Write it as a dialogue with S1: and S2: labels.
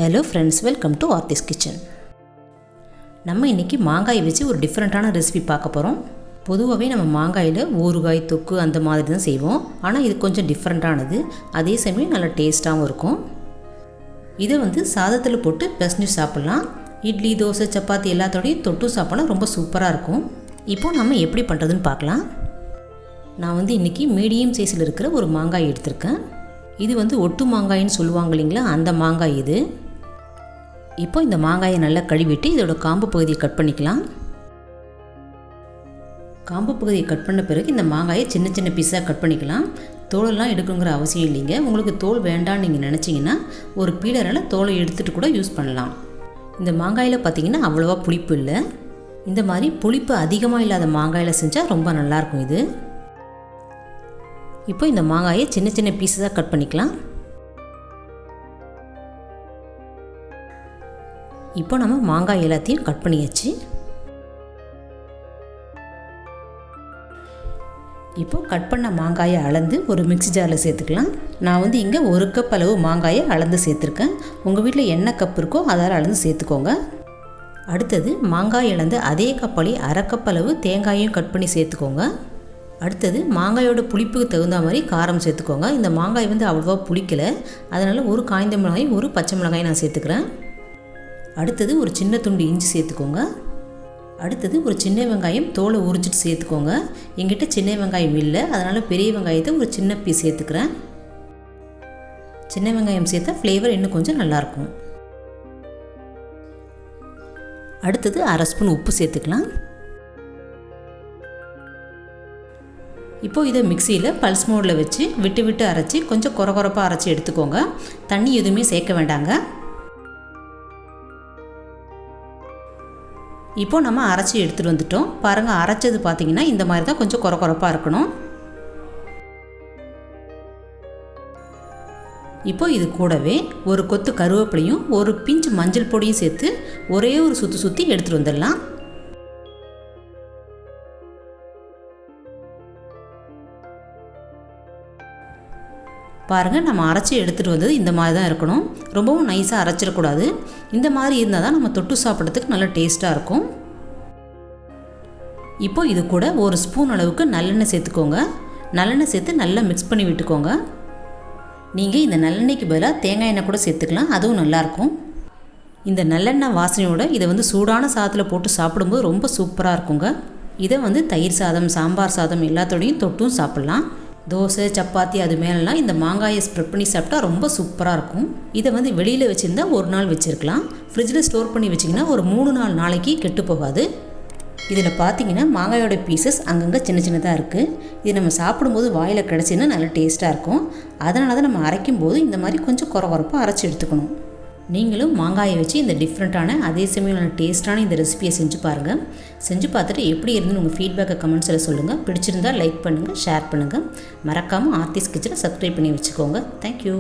S1: Hello friends, welcome to Aarthi's kitchen. நம்ம இன்றைக்கி மாங்காய் வச்சு ஒரு டிஃப்ரெண்ட்டான ரெசிபி பார்க்க போகிறோம். பொதுவாகவே நம்ம மாங்காயில் ஊறுகாய் தொக்கு அந்த மாதிரி தான் செய்வோம். ஆனால் இது கொஞ்சம் டிஃப்ரெண்ட்டானது, அதே சமயம் நல்லா டேஸ்ட்டாகவும் இருக்கும். இதை சாதத்தில் போட்டு பிசைஞ்சு சாப்பிட்லாம். இட்லி, தோசை, சப்பாத்தி எல்லாத்தோடையும் தொட்டு சாப்பிட்லாம், ரொம்ப சூப்பராக இருக்கும். இப்போது நம்ம எப்படி பண்ணுறதுன்னு பார்க்கலாம். நான் இன்றைக்கி மீடியம் சைஸில் இருக்கிற ஒரு மாங்காய் எடுத்திருக்கேன். இது ஒட்டு மாங்காயின்னு சொல்லுவாங்க இல்லைங்களா, அந்த மாங்காய் இது. இப்போ இந்த மாங்காயை நல்லா கழுவிட்டு இதோட காம்பு பகுதியை கட் பண்ணிக்கலாம். காம்பு பகுதியை கட் பண்ண பிறகு இந்த மாங்காயை சின்ன சின்ன பீஸாக கட் பண்ணிக்கலாம். தோலெல்லாம் எடுக்கணுங்கிற அவசியம் இல்லைங்க. உங்களுக்கு தோல் வேண்டான்னு நீங்கள் நினச்சிங்கன்னா ஒரு பீலரால் தோலை எடுத்துகிட்டு கூட யூஸ் பண்ணலாம். இந்த மாங்காயில் பார்த்திங்கன்னா அவ்வளோவா புளிப்பு இல்லை. இந்த மாதிரி புளிப்பு அதிகமாக இல்லாத மாங்காயில் செஞ்சால் ரொம்ப நல்லாயிருக்கும் இது. இப்போ இந்த மாங்காயை சின்ன சின்ன பீஸஸாக கட் பண்ணிக்கலாம். இப்போ நம்ம மாங்காய் எல்லாத்தையும் கட் பண்ணியாச்சு. இப்போ கட் பண்ண மாங்காயை அளந்து ஒரு மிக்ஸி ஜாரில் சேர்த்துக்கலாம். நான் இங்கே 1 கப் அளவு மாங்காயை அளந்து சேர்த்துருக்கேன். உங்கள் வீட்டில் என்ன கப் இருக்கோ அதால் அளந்து சேர்த்துக்கோங்க. அடுத்தது மாங்காய் அளந்து அதே கப்பாளி 1/2 கப் அளவு தேங்காயும் கட் பண்ணி சேர்த்துக்கோங்க. அடுத்தது மாங்காயோட புளிப்புக்கு தகுந்த மாதிரி காரம் சேர்த்துக்கோங்க. இந்த மாங்காய் அவ்வளோவா புளிக்கலை, அதனால் ஒரு காய்ந்த மிளகாய், ஒரு பச்சை மிளகாய் நான் சேர்த்துக்கிறேன். அடுத்தது ஒரு சின்ன துண்டு இஞ்சி சேர்த்துக்கோங்க. அடுத்தது ஒரு சின்ன வெங்காயம் தோலை உரிச்சிட்டு சேர்த்துக்கோங்க. எங்கிட்ட சின்ன வெங்காயம் இல்லை, அதனால் பெரிய வெங்காயத்தை ஒரு சின்ன பீஸ் சேர்த்துக்கிறேன். சின்ன வெங்காயம் சேர்த்தா ஃப்ளேவர் இன்னும் கொஞ்சம் நல்லாயிருக்கும். அடுத்தது 1/2 ஸ்பூன் உப்பு சேர்த்துக்கலாம். இப்போது இதை மிக்சியில் பல்ஸ் மோடில் வச்சு விட்டு விட்டு அரைச்சி கொஞ்சம் கொரகொரப்பாக அரைச்சி எடுத்துக்கோங்க. தண்ணி எதுவுமே சேர்க்க வேண்டாங்க. இப்போது நம்ம அரைச்சி எடுத்துகிட்டு வந்துட்டோம். பாருங்கள், அரைச்சது பார்த்திங்கன்னா இந்த மாதிரி தான் கொஞ்சம் கொரகொரப்பாக இருக்கணும். இப்போது இது கூடவே ஒரு கொத்து கருவேப்பிலையும் ஒரு பிஞ்சு மஞ்சள் பொடியும் சேர்த்து ஒரே ஒரு சுற்றி எடுத்துகிட்டு வந்துடலாம். பாருங்கள், நம்ம அரைச்சி எடுத்துகிட்டு வந்தது இந்த மாதிரி தான் இருக்கணும். ரொம்பவும் நைஸாக அரைச்சிடக்கூடாது. இந்த மாதிரி இருந்தால் தான் நம்ம தொட்டு சாப்பிட்றதுக்கு நல்லா டேஸ்ட்டாக இருக்கும். இப்போ இது கூட ஒரு ஸ்பூன் அளவுக்கு நல்லெண்ணெய் சேர்த்துக்கோங்க. நல்லெண்ணெய் சேர்த்து நல்லா மிக்ஸ் பண்ணி விட்டுக்கோங்க. நீங்கள் இந்த நல்லெண்ணெய்க்கு பதிலாக தேங்காய் எண்ணெய் கூட சேர்த்துக்கலாம், அதுவும் நல்லாயிருக்கும். இந்த நல்லெண்ணெய் வாசனையோடு இதை சூடான சாதத்தில் போட்டு சாப்பிடும்போது ரொம்ப சூப்பராக இருக்குங்க. இதை தயிர் சாதம், சாம்பார் சாதம் எல்லாத்தோடையும் தொட்டும் சாப்பிட்லாம். தோசை, சப்பாத்தி அது மேலெலாம் இந்த மாங்காயை ஸ்ப்ரெட் பண்ணி சாப்பிட்டா ரொம்ப சூப்பராக இருக்கும். இதை வெளியில் வச்சுருந்தா ஒரு நாள் வச்சுருக்கலாம். ஃப்ரிட்ஜில் ஸ்டோர் பண்ணி வச்சிங்கன்னா ஒரு 3-4 நாளைக்கு கெட்டு போகாது. இதில் பார்த்தீங்கன்னா மாங்காயோட பீசஸ் அங்கங்கே சின்ன சின்னதாக இருக்குது. இது நம்ம சாப்பிடும்போது வாயில் கிடச்சின்னா நல்லா டேஸ்ட்டாக இருக்கும். அதனால தான் நம்ம அரைக்கும் போது இந்த மாதிரி கொஞ்சம் கொரகொரப்பாக அரைச்சி எடுத்துக்கணும். நீங்களும் மாங்காயை வச்சு இந்த டிஃப்ரெண்ட்டான அதே சமயம் நல்ல டேஸ்ட்டான இந்த ரெசிபியை செஞ்சு பாருங்கள். செஞ்சு பார்த்துட்டு எப்படி இருந்துன்னு உங்கள் ஃபீட்பேக்கை கமெண்ட்ஸில் சொல்லுங்கள். பிடிச்சிருந்தால் லைக் பண்ணுங்கள், ஷேர் பண்ணுங்கள். மறக்காமல் ஆர்த்திஸ் கிச்சனை சப்ஸ்கிரைப் பண்ணி வச்சுக்கோங்க. தேங்க்யூ.